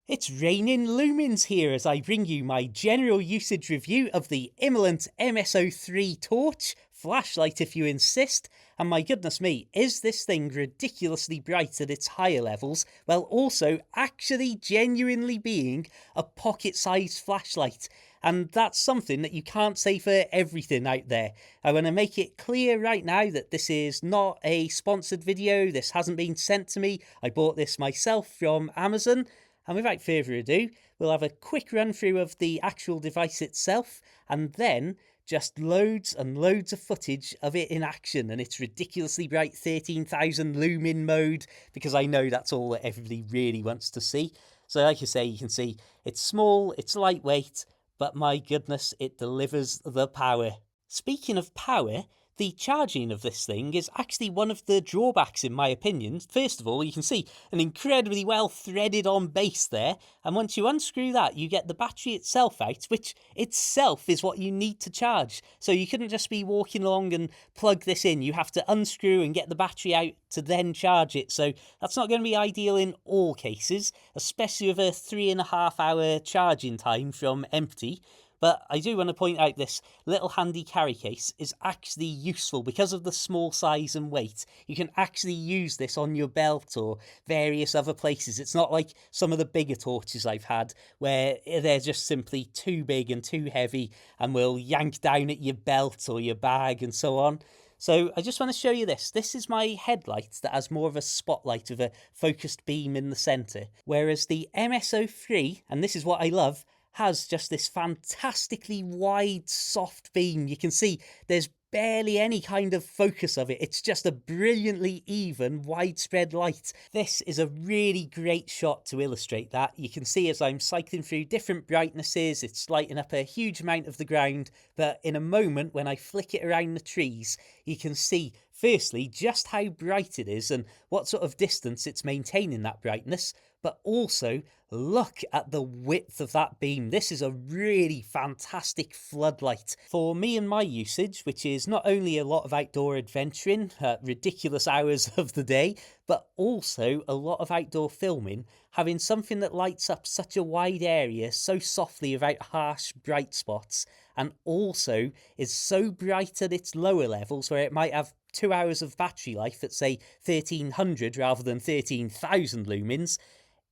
It's raining lumens here as I bring you my general usage review of the Imalent MS03 torch, flashlight if you insist, and my goodness me, is this thing ridiculously bright at its higher levels, while also actually genuinely being a pocket-sized flashlight. And that's something that you can't say for everything out there. I want to make it clear right now that this is not a sponsored video, this hasn't been sent to me, I bought this myself from Amazon. And without further ado, we'll have a quick run through of the actual device itself, and then just loads and loads of footage of it in action and its ridiculously bright 13,000 lumen mode, because I know that's all that everybody really wants to see. So like I say, you can see it's small, it's lightweight, but my goodness, it delivers the power. Speaking of power, the charging of this thing is actually one of the drawbacks in my opinion. First of all, you can see an incredibly well threaded on base there, and once you unscrew that you get the battery itself out, which itself is what you need to charge. So you couldn't just be walking along and plug this in, you have to unscrew and get the battery out to then charge it. So that's not going to be ideal in all cases, especially with a 3.5 hour charging time from empty. But I do want to point out this little handy carry case is actually useful because of the small size and weight. You can actually use this on your belt or various other places. It's not like some of the bigger torches I've had where they're just simply too big and too heavy and will yank down at your belt or your bag and so on. So I just want to show you this. This is my headlight that has more of a spotlight with a focused beam in the centre, whereas the MS03, and this is what I love, has just this fantastically wide, soft beam. You can see there's barely any kind of focus of it. It's just a brilliantly even, widespread light. This is a really great shot to illustrate that. You can see as I'm cycling through different brightnesses, it's lighting up a huge amount of the ground, but in a moment when I flick it around the trees, you can see firstly just how bright it is and what sort of distance it's maintaining that brightness, but also look at the width of that beam. This is a really fantastic floodlight. For me and my usage, which is not only a lot of outdoor adventuring at ridiculous hours of the day, but also a lot of outdoor filming, having something that lights up such a wide area so softly without harsh bright spots, and also is so bright at its lower levels where it might have 2 hours of battery life at say 1300 rather than 13,000 lumens,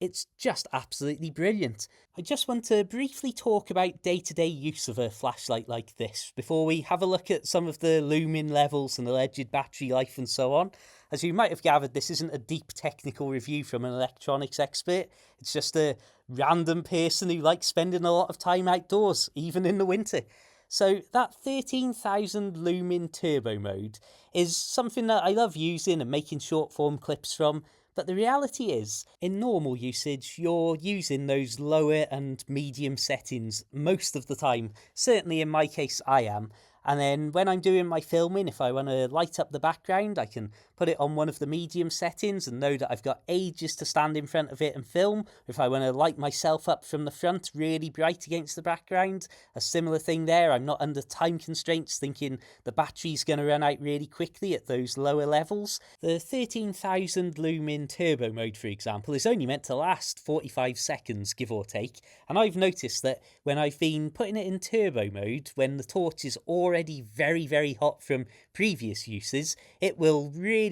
it's just absolutely brilliant. I just want to briefly talk about day-to-day use of a flashlight like this before we have a look at some of the lumen levels and alleged battery life and so on. As you might have gathered, this isn't a deep technical review from an electronics expert. It's just a random person who likes spending a lot of time outdoors, even in the winter. So that 13,000 lumen turbo mode is something that I love using and making short form clips from. But the reality is, in normal usage, you're using those lower and medium settings most of the time. Certainly in my case, I am. And then when I'm doing my filming, if I want to light up the background, I can put it on one of the medium settings and know that I've got ages to stand in front of it and film. If I want to light myself up from the front really bright against the background, a similar thing there. I'm not under time constraints thinking the battery's going to run out really quickly at those lower levels. The 13,000 lumen turbo mode, for example, is only meant to last 45 seconds, give or take. And I've noticed that when I've been putting it in turbo mode, when the torch is already very, very hot from previous uses, it will really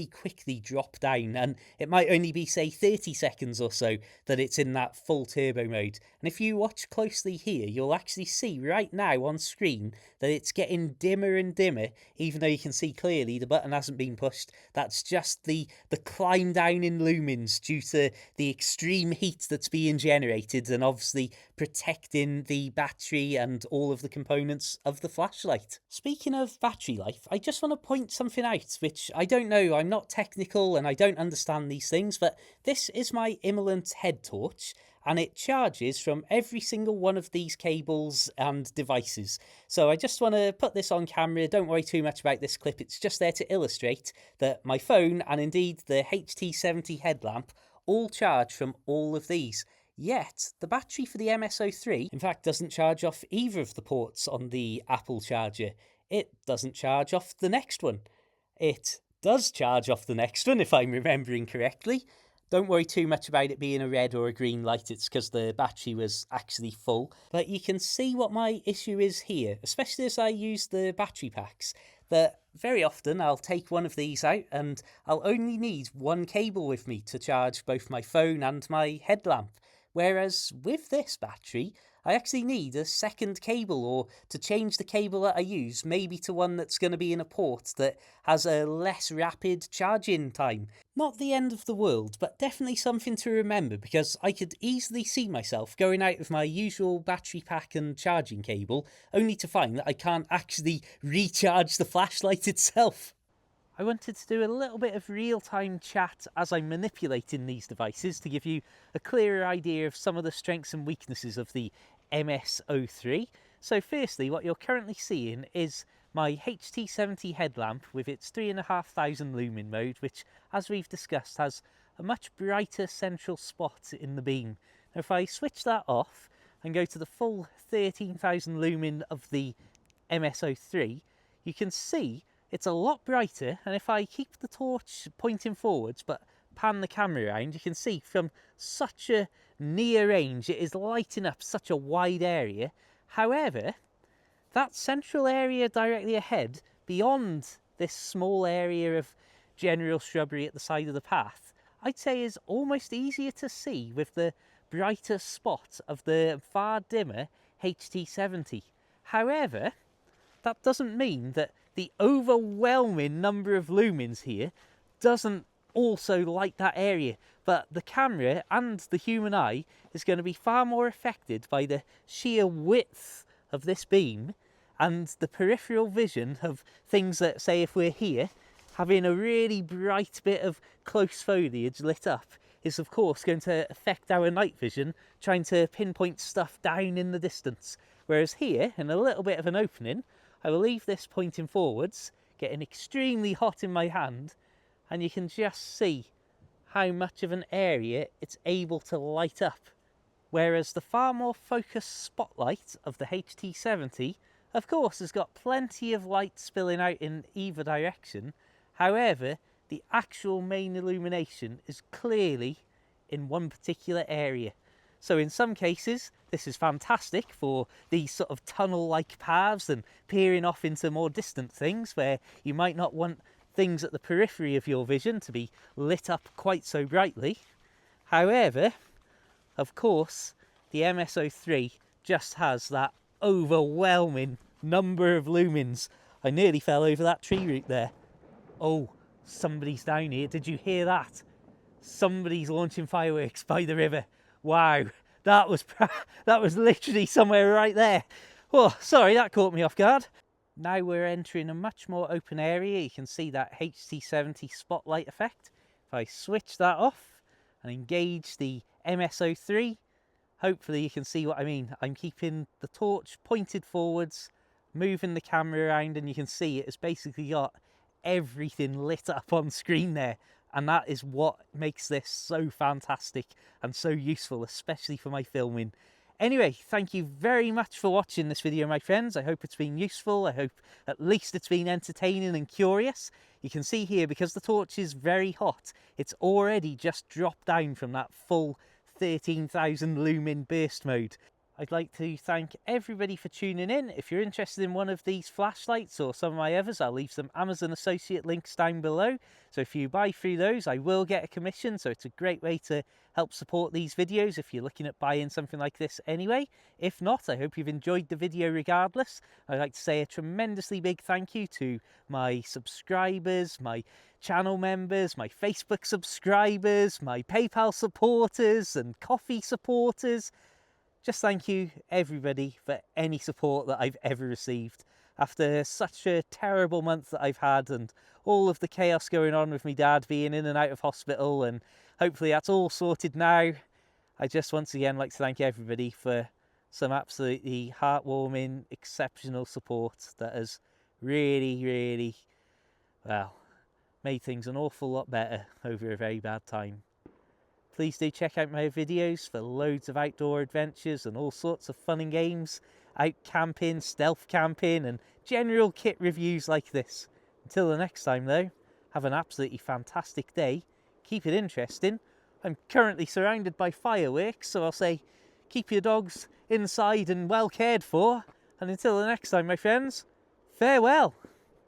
quickly drop down, and it might only be say 30 seconds or so that it's in that full turbo mode. And if you watch closely here, you'll actually see right now on screen that it's getting dimmer and dimmer, even though you can see clearly the button hasn't been pushed. That's just the climb down in lumens due to the extreme heat that's being generated and obviously protecting the battery and all of the components of the flashlight. Speaking of battery life, I just want to point something out, which I don't know, I'm not technical and I don't understand these things, but this is my Imalent head torch, and it charges from every single one of these cables and devices. So I just want to put this on camera. Don't worry too much about this clip. It's just there to illustrate that my phone and indeed the HT70 headlamp all charge from all of these. Yet, the battery for the MS03, in fact, doesn't charge off either of the ports on the Apple charger. It doesn't charge off the next one. It does charge off the next one, if I'm remembering correctly, Don't worry too much about it being a red or a green light, it's because the battery was actually full. But you can see what my issue is here, especially as I use the battery packs, that very often I'll take one of these out and I'll only need one cable with me to charge both my phone and my headlamp. Whereas with this battery, I actually need a second cable, or to change the cable that I use, maybe to one that's going to be in a port that has a less rapid charging time. Not the end of the world, but definitely something to remember, because I could easily see myself going out with my usual battery pack and charging cable, only to find that I can't actually recharge the flashlight itself. I wanted to do a little bit of real-time chat as I'm manipulating these devices to give you a clearer idea of some of the strengths and weaknesses of the MS03. So firstly, what you're currently seeing is my HT70 headlamp with its 3,500 lumen mode, which, as we've discussed, has a much brighter central spot in the beam. Now if I switch that off and go to the full 13,000 lumen of the MS03, you can see it's a lot brighter, and if I keep the torch pointing forwards but pan the camera around, you can see from such a near range it is lighting up such a wide area. However, that central area directly ahead, beyond this small area of general shrubbery at the side of the path, I'd say is almost easier to see with the brighter spot of the far dimmer HT70. However, that doesn't mean that the overwhelming number of lumens here doesn't also light that area, but the camera and the human eye is going to be far more affected by the sheer width of this beam, and the peripheral vision of things that, say, if we're here, having a really bright bit of close foliage lit up is of course going to affect our night vision, trying to pinpoint stuff down in the distance. Whereas here, in a little bit of an opening, I will leave this pointing forwards, getting extremely hot in my hand, and you can just see how much of an area it's able to light up. Whereas the far more focused spotlight of the HT70, of course, has got plenty of light spilling out in either direction. However, the actual main illumination is clearly in one particular area. So in some cases, this is fantastic for these sort of tunnel-like paths and peering off into more distant things where you might not want things at the periphery of your vision to be lit up quite so brightly. However, of course, the MS03 just has that overwhelming number of lumens. I nearly fell over that tree root there. Oh, somebody's down here. Did you hear that? Somebody's launching fireworks by the river. Wow, that was literally somewhere right there. Oh, sorry, that caught me off guard. Now we're entering a much more open area. You can see that HT70 spotlight effect. If I switch that off and engage the MS03, hopefully you can see what I mean. I'm keeping the torch pointed forwards, moving the camera around, and you can see it has basically got everything lit up on screen there. And that is what makes this so fantastic and so useful, especially for my filming. Anyway, thank you very much for watching this video, my friends. I hope it's been useful. I hope at least it's been entertaining and curious. You can see here, because the torch is very hot, it's already just dropped down from that full 13,000 lumen burst mode. I'd like to thank everybody for tuning in. If you're interested in one of these flashlights or some of my others, I'll leave some Amazon associate links down below. So if you buy through those, I will get a commission. So it's a great way to help support these videos if you're looking at buying something like this anyway. If not, I hope you've enjoyed the video regardless. I'd like to say a tremendously big thank you to my subscribers, my channel members, my Facebook subscribers, my PayPal supporters and Coffee supporters. Just thank you, everybody, for any support that I've ever received. After such a terrible month that I've had, and all of the chaos going on with my dad being in and out of hospital, and hopefully that's all sorted now, I just once again like to thank everybody for some absolutely heartwarming, exceptional support that has really, well, made things an awful lot better over a very bad time. Please do check out my videos for loads of outdoor adventures and all sorts of fun and games, out camping, stealth camping, and general kit reviews like this. Until the next time though, have an absolutely fantastic day, keep it interesting, I'm currently surrounded by fireworks, so I'll say keep your dogs inside and well cared for. And until the next time, my friends, farewell.